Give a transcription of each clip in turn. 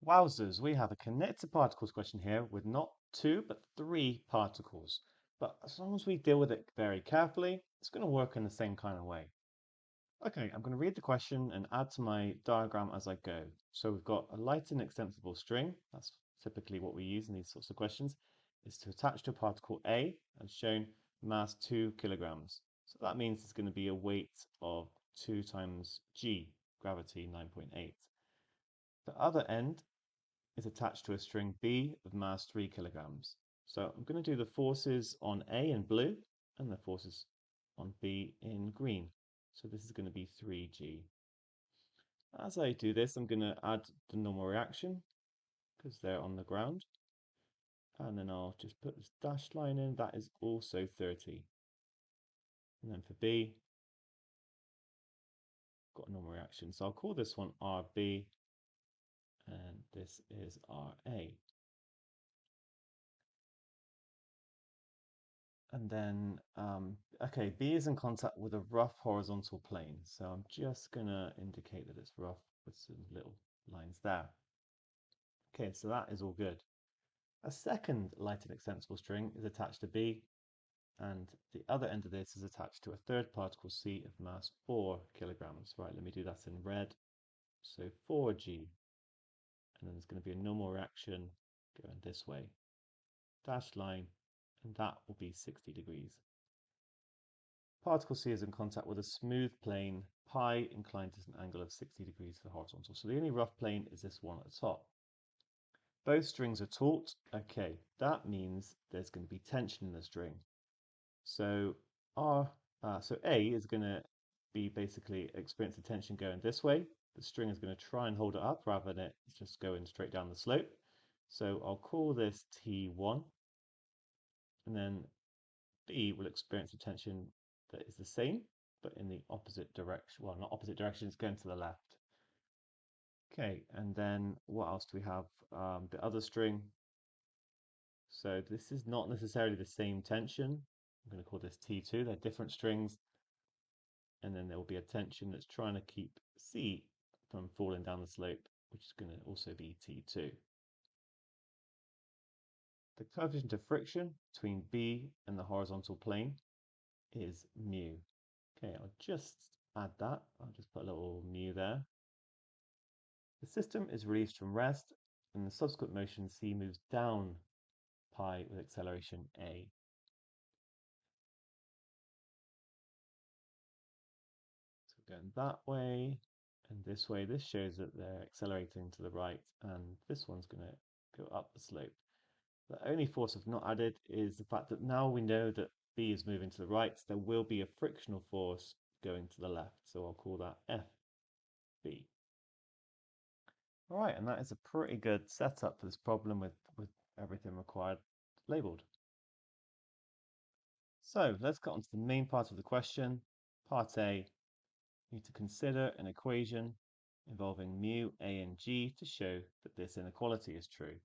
Wowzers, we have a connected particles question here with not two, but three particles. But as long as we deal with it very carefully, it's going to work in the same kind of way. Okay, I'm going to read the question and add to my diagram as I go. So we've got a light and extensible string. That's typically what we use in these sorts of questions, is to attach to a particle A, as shown, mass 2 kilograms. So that means it's going to be a weight of 2 times g, gravity 9.8. The other end is attached to a string B of mass 3 kilograms. So I'm going to do the forces on A in blue and the forces on B in green. So this is going to be 3G. As I do this, I'm going to add the normal reaction because they're on the ground. And then I'll just put this dashed line in. That is also 30. And then for B, got a normal reaction. So I'll call this one RB and this is RA. And then, okay, B is in contact with a rough horizontal plane. So I'm just going to indicate that it's rough with some little lines there. Okay, so that is all good. A second light and extensible string is attached to B, and the other end of this is attached to a third particle C of mass 4 kilograms. Right, let me do that in red. So 4G, and then there's going to be a normal reaction going this way. Dashed line, and that will be 60 degrees. Particle C is in contact with a smooth plane, pi inclined at an angle of 60 degrees to the horizontal. So the only rough plane is this one at the top. Both strings are taut. Okay, that means there's going to be tension in the string. So so A is going to be basically experiencing tension going this way. The string is going to try and hold it up rather than it just going straight down the slope. So I'll call this T1, and then B will experience a tension that is the same, but in the opposite direction. Well, not opposite direction, it's going to the left. Okay, and then what else do we have? The other string. So this is not necessarily the same tension. I'm going to call this T2. They're different strings. And then there will be a tension that's trying to keep C from falling down the slope, which is going to also be T2. The coefficient of friction between B and the horizontal plane is mu. Okay, I'll just add that. I'll just put a little mu there. The system is released from rest, and in the subsequent motion C moves down pi with acceleration a. So going that way and this way. This shows that they're accelerating to the right, and this one's going to go up the slope. The only force I've not added is the fact that now we know that B is moving to the right, there will be a frictional force going to the left. So I'll call that FB. All right, and that is a pretty good setup for this problem with everything required labeled. So let's get on to the main part of the question. Part A, you need to consider an equation involving mu, A, and G to show that this inequality is true.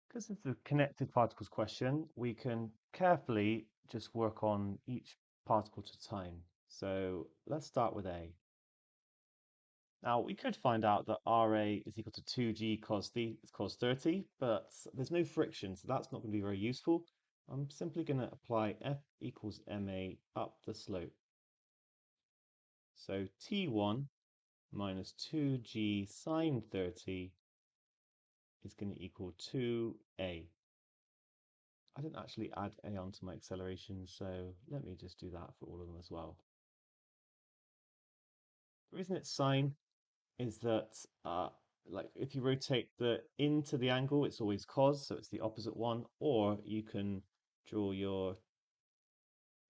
Because it's a connected particles question, we can carefully just work on each particle at a time. So let's start with A. Now we could find out that RA is equal to 2G cos 30, but there's no friction, so that's not going to be very useful. I'm simply going to apply F equals MA up the slope. So T1 minus 2G sine 30 is going to equal 2A. I didn't actually add A onto my acceleration, so let me just do that for all of them as well. The reason it's sine is that like if you rotate the into the angle, it's always cos, so it's the opposite one, or you can draw your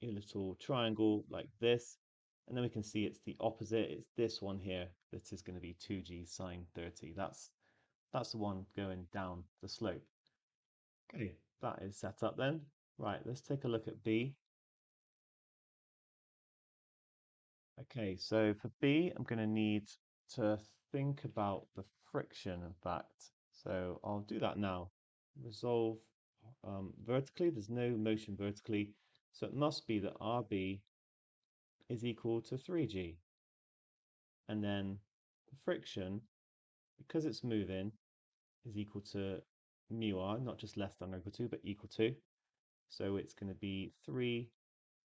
little triangle like this, and then we can see it's the opposite. It's this one here that is going to be 2G sine 30. That's the one going down the slope. Okay, that is set up then. Right, let's take a look at B. Okay, so for B, I'm going to need to think about the friction, in fact. So I'll do that now. Resolve vertically, there's no motion vertically, so it must be that RB is equal to 3G. And then the friction because it's moving, is equal to mu r, not just less than or equal to, but equal to. So it's going to be 3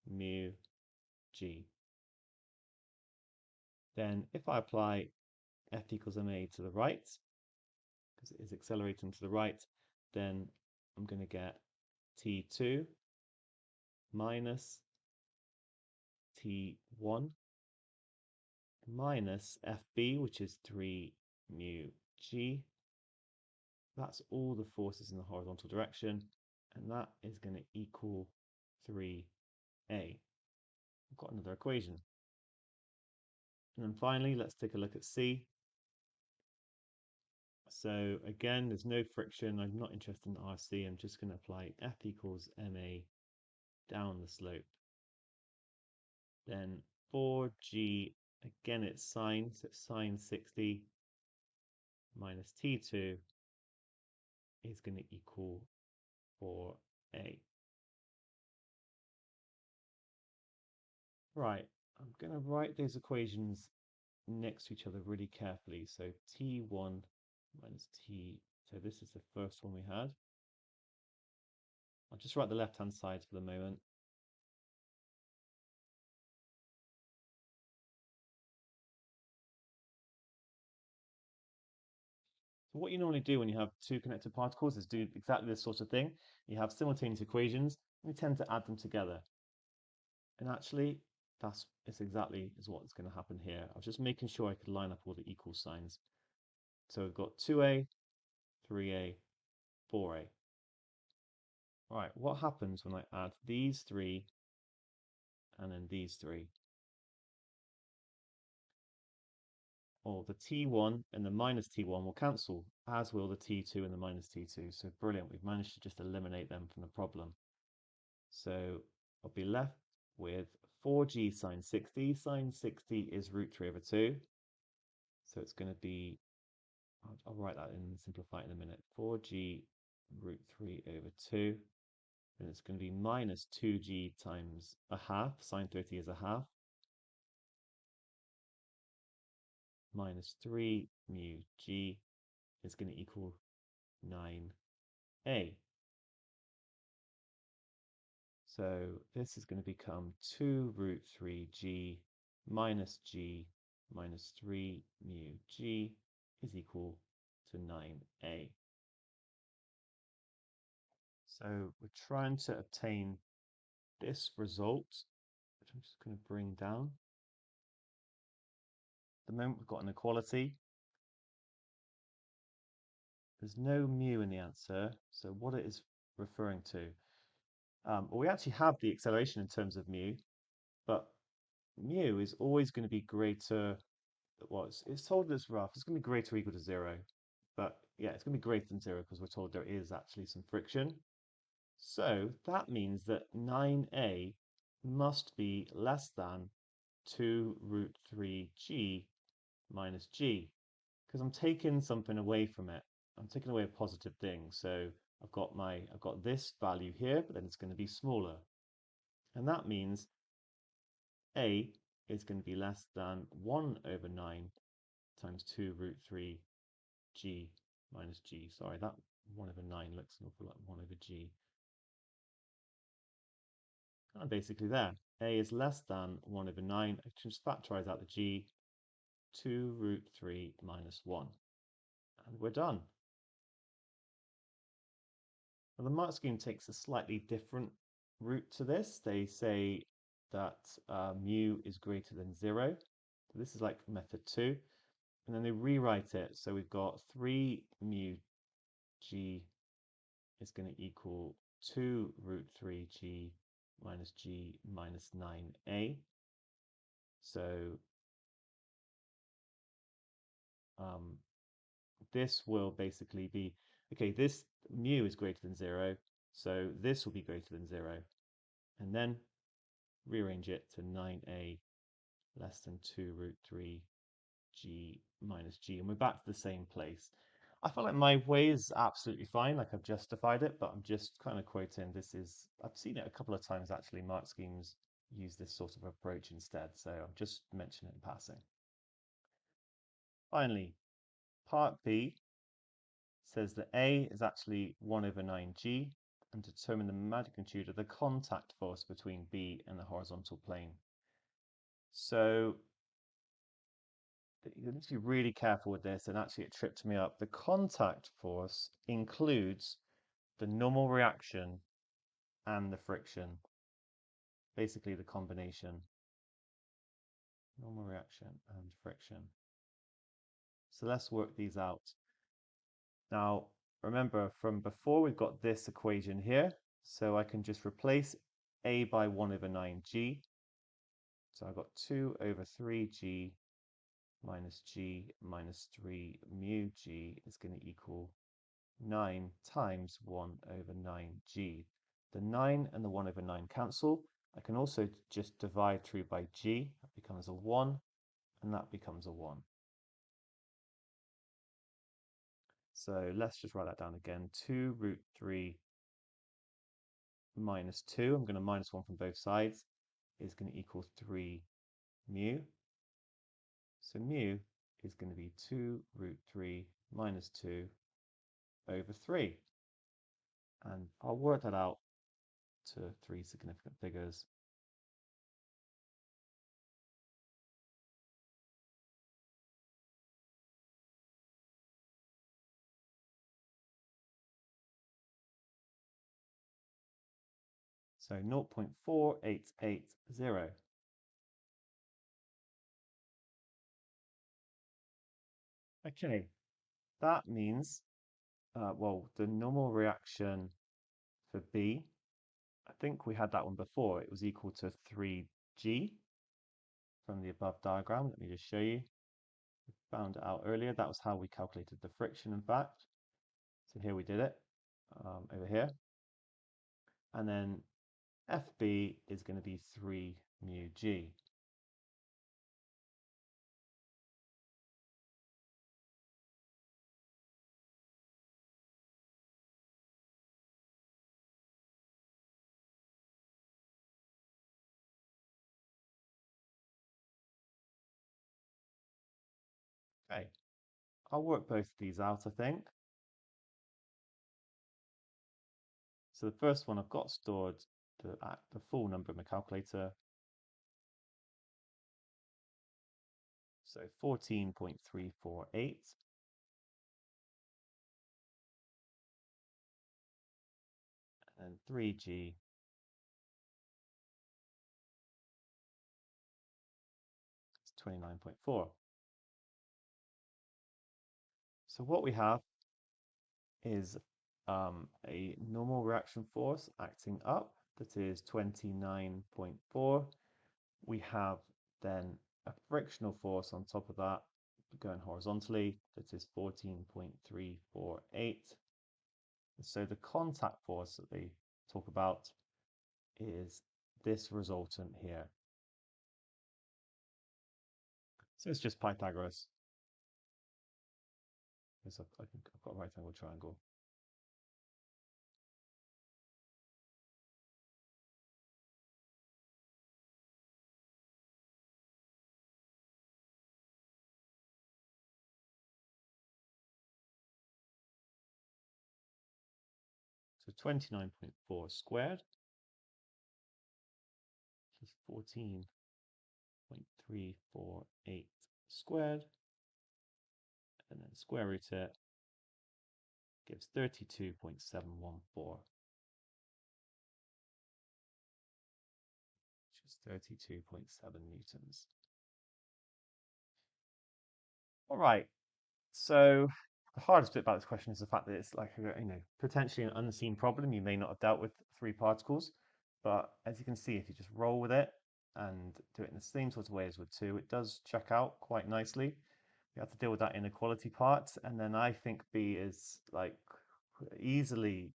mu g. Then if I apply F equals ma to the right, because it is accelerating to the right, then I'm going to get T2 minus T1 minus FB, which is 3 mu g. That's all the forces in the horizontal direction, and that is going to equal 3a. I've got another equation. And then finally, let's take a look at C. So again, there's no friction. I'm not interested in RC. I'm just going to apply F equals ma down the slope. Then 4g, again, it's sine, so it's sine 60 minus T2 is going to equal 4a. Right, I'm going to write those equations next to each other really carefully. So T1 minus T, so this is the first one we had. I'll just write the left-hand side for the moment. So what you normally do when you have two connected particles is do exactly this sort of thing. You have simultaneous equations, and you tend to add them together. And actually, it's exactly is what's going to happen here. I was just making sure I could line up all the equal signs. So we've got 2a, 3a, 4a. Right, what happens when I add these three and then these three? Or the T1 and the minus T1 will cancel, as will the T2 and the minus T2. So brilliant, we've managed to just eliminate them from the problem. So I'll be left with 4g sine 60. Sine 60 is root 3 over 2. So it's going to be, I'll write that in and simplify it in a minute. 4g root 3 over 2. And it's going to be minus 2g times a half. Sine 30 is a half. Minus 3 mu g is going to equal 9a. So this is going to become 2 root 3g minus g minus 3 mu g is equal to 9a. So we're trying to obtain this result, which I'm just going to bring down. At the moment we've got an equality. There's no mu in the answer, so what it is referring to. Well, we actually have the acceleration in terms of mu, but mu is always going to be greater. Well, it's told this rough. It's going to be greater or equal to 0. But yeah, it's going to be greater than 0 because we're told there is actually some friction. So that means that 9a must be less than 2 root 3g minus g, because I'm taking something away from it. I'm taking away a positive thing. So I've got this value here, but then it's going to be smaller. And that means a is going to be less than 1 over 9 times 2 root 3 g minus g. Sorry, that 1 over 9 looks an awful lot 1 over g. And basically there, a is less than 1 over 9. I can just factorize out the g, 2 root 3 minus 1. And we're done. Now, the mark scheme takes a slightly different route to this. They say that mu is greater than 0. So this is like method 2. And then they rewrite it. So we've got 3 mu g is going to equal 2 root 3g minus g minus 9a. So this will basically be, okay, this mu is greater than 0, so this will be greater than 0. And then rearrange it to 9a less than 2 root 3g minus g. And we're back to the same place. I feel like my way is absolutely fine, like I've justified it, but I'm just kind of quoting I've seen it a couple of times actually, mark schemes use this sort of approach instead, so I'm just mentioning it in passing. Finally, part B says that A is actually 1 over 9g, and determine the magnitude of the contact force between B and the horizontal plane. So you need to be really careful with this, and actually it tripped me up. The contact force includes the normal reaction and the friction, basically the combination. Normal reaction and friction. So let's work these out. Now, remember from before we've got this equation here, so I can just replace A by 1 over 9g. So I've got 2 over 3g minus g minus 3 mu g is going to equal 9 times 1 over 9g. The 9 and the 1 over 9 cancel. I can also just divide through by g. That becomes a 1, and that becomes a 1. So let's just write that down again. 2 root 3 minus 2, I'm going to minus 1 from both sides, is going to equal 3 mu. So mu is going to be 2 root 3 minus 2 over 3. And I'll work that out to 3 significant figures. So 0.4880. Okay, that means, well, the normal reaction for B, I think we had that one before. It was equal to 3g from the above diagram. Let me just show you. We found it out earlier. That was how we calculated the friction, in fact. So here we did it over here. And then FB is going to be 3 mu g. Okay, I'll work both of these out, I think. So the first one I've got stored the full number in my calculator. So 14.348. And 3g is 29.4. So what we have is a normal reaction force acting up, that is 29.4. We have then a frictional force on top of that going horizontally, that is 14.348. So the contact force that they talk about is this resultant here. So it's just Pythagoras. I think I've got a right angle triangle. So 29.4 squared is 14.348 squared, and then square root it gives 32.714, which is 32.7 newtons. All right, so the hardest bit about this question is the fact that it's like potentially an unseen problem. You may not have dealt with 3 particles, but as you can see, if you just roll with it and do it in the same sort of way as with 2, it does check out quite nicely. You have to deal with that inequality part, and then I think B is like easily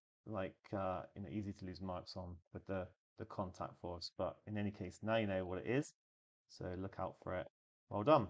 easy to lose marks on with the contact force. But in any case, now you know what it is, so look out for it. Well done.